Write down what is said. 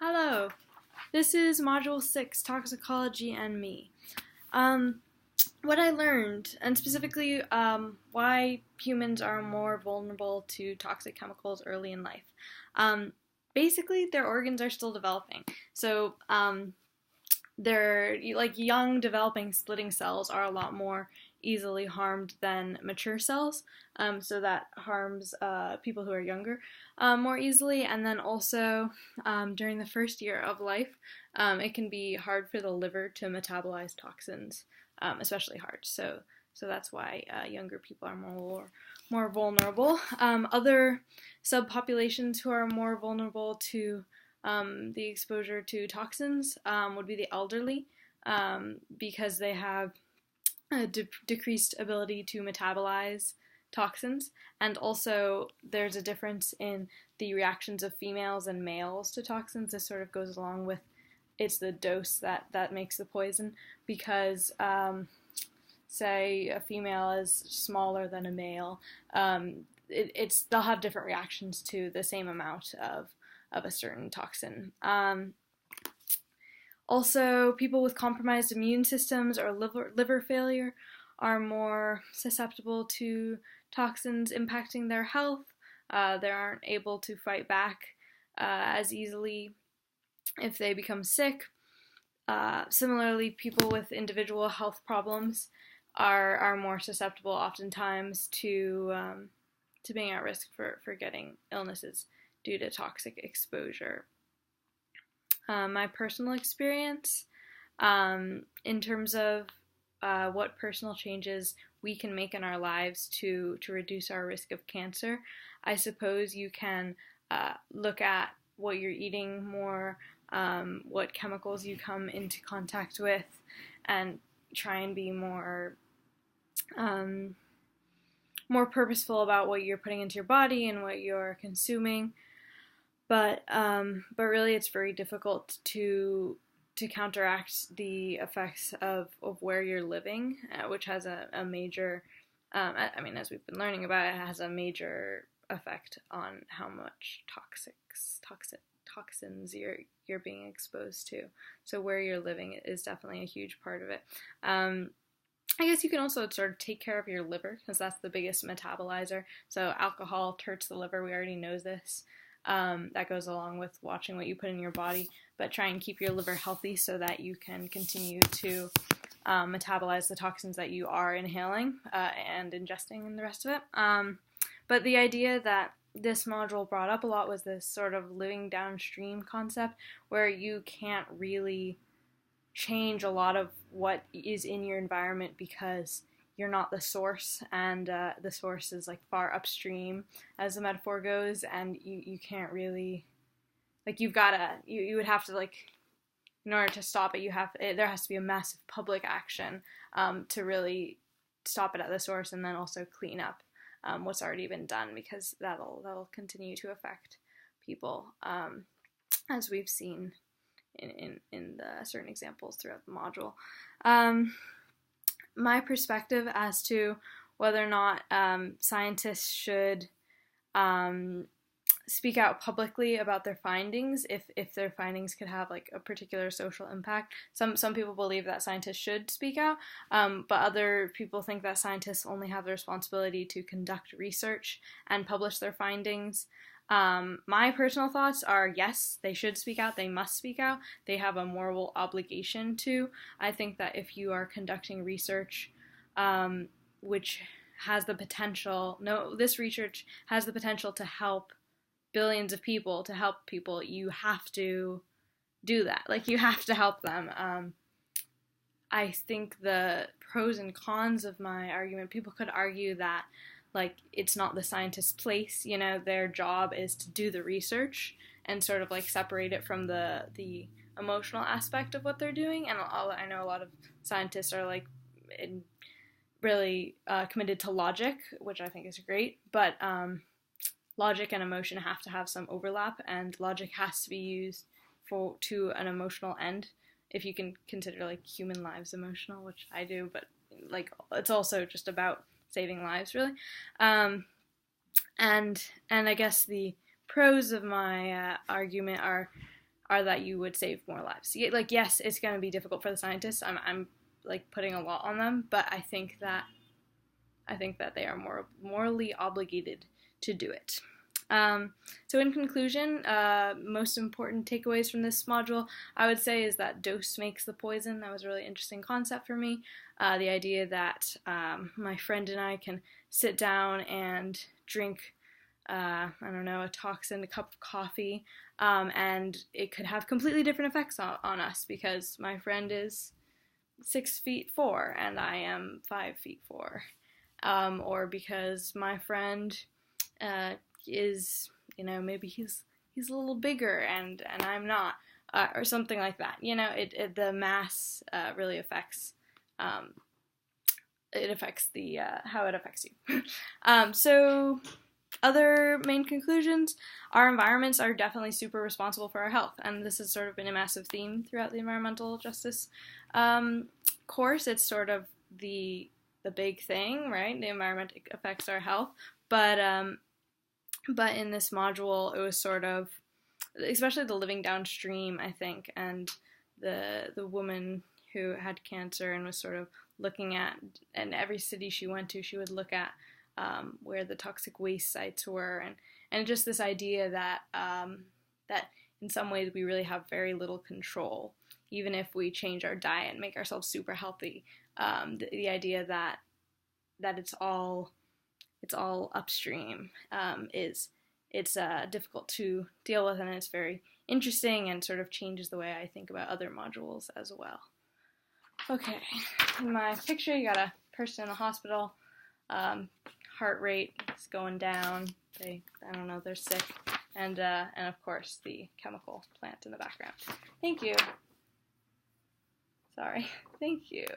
Hello, this is Module 6, Toxicology and Me. What I learned, and specifically why humans are more vulnerable to toxic chemicals early in life. Basically, their organs are still developing. So they're like young developing splitting cells are a lot more easily harmed than mature cells, so that harms people who are younger more easily. And then also during the first year of life, it can be hard for the liver to metabolize toxins, especially hard. So that's why younger people are more vulnerable. Other subpopulations who are more vulnerable to the exposure to toxins would be the elderly, because they have a decreased ability to metabolize toxins, and also there's a difference in the reactions of females and males to toxins. This sort of goes along with it's the dose that makes the poison, because say a female is smaller than a male, they'll have different reactions to the same amount of a certain toxin. Also, people with compromised immune systems or liver failure are more susceptible to toxins impacting their health. They aren't able to fight back as easily if they become sick. Similarly, people with individual health problems are more susceptible oftentimes to being at risk for getting illnesses due to toxic exposure. My personal experience in terms of what personal changes we can make in our lives to reduce our risk of cancer, I suppose you can look at what you're eating more, what chemicals you come into contact with, and try and be more purposeful about what you're putting into your body and what you're consuming. But really, it's very difficult to counteract the effects of where you're living, which has a major, as we've been learning about, it has a major effect on how much toxins you're being exposed to. So where you're living is definitely a huge part of it. I guess you can also sort of take care of your liver, because that's the biggest metabolizer. So alcohol hurts the liver. We already know this. That goes along with watching what you put in your body, but try and keep your liver healthy so that you can continue to metabolize the toxins that you are inhaling and ingesting and the rest of it. But the idea that this module brought up a lot was this sort of living downstream concept, where you can't really change a lot of what is in your environment because you're not the source, and the source is like far upstream, as the metaphor goes, and you can't really, like, you would have to, like, in order to stop it, there has to be a massive public action to really stop it at the source, and then also clean up what's already been done, because that'll continue to affect people, as we've seen in the certain examples throughout the module. My perspective as to whether or not scientists should speak out publicly about their findings, if their findings could have like a particular social impact. Some people believe that scientists should speak out, but other people think that scientists only have the responsibility to conduct research and publish their findings. My personal thoughts are, yes, they should speak out, they must speak out, they have a moral obligation to. I think that if you are conducting research, which has the potential, this research has the potential to help billions of people, you have to do that. Like, you have to help them. I think the pros and cons of my argument, people could argue that, like, it's not the scientist's place, their job is to do the research and sort of like separate it from the emotional aspect of what they're doing. And I know a lot of scientists are like really committed to logic, which I think is great, but logic and emotion have to have some overlap, and logic has to be used to an emotional end, if you can consider like human lives emotional, which I do, but like it's also just about saving lives, really. And I guess the pros of my argument are are that you would save more lives. Like, yes, it's going to be difficult for the scientists. I'm like putting a lot on them, but I think that they are more morally obligated to do it. So in conclusion, most important takeaways from this module, I would say, is that dose makes the poison. That was a really interesting concept for me. The idea that my friend and I can sit down and drink, I don't know, a toxin, a cup of coffee, and it could have completely different effects on us because my friend is 6'4" and I am 5'4", or because my friend is, maybe he's a little bigger and I'm not, or something like that. The mass really affects it affects the how it affects you. So other main conclusions: our environments are definitely super responsible for our health, and this has sort of been a massive theme throughout the environmental justice course. It's sort of the big thing, right? The environment affects our health, but in this module, it was sort of, especially the living downstream, I think, and the woman who had cancer and was sort of looking at, and every city she went to, she would look at where the toxic waste sites were, and just this idea that that in some ways we really have very little control, even if we change our diet and make ourselves super healthy. The idea that it's all upstream it's difficult to deal with, and it's very interesting and sort of changes the way I think about other modules as well. Okay, in my picture you got a person in a hospital, heart rate is going down, they're sick, and of course the chemical plant in the background. Thank you.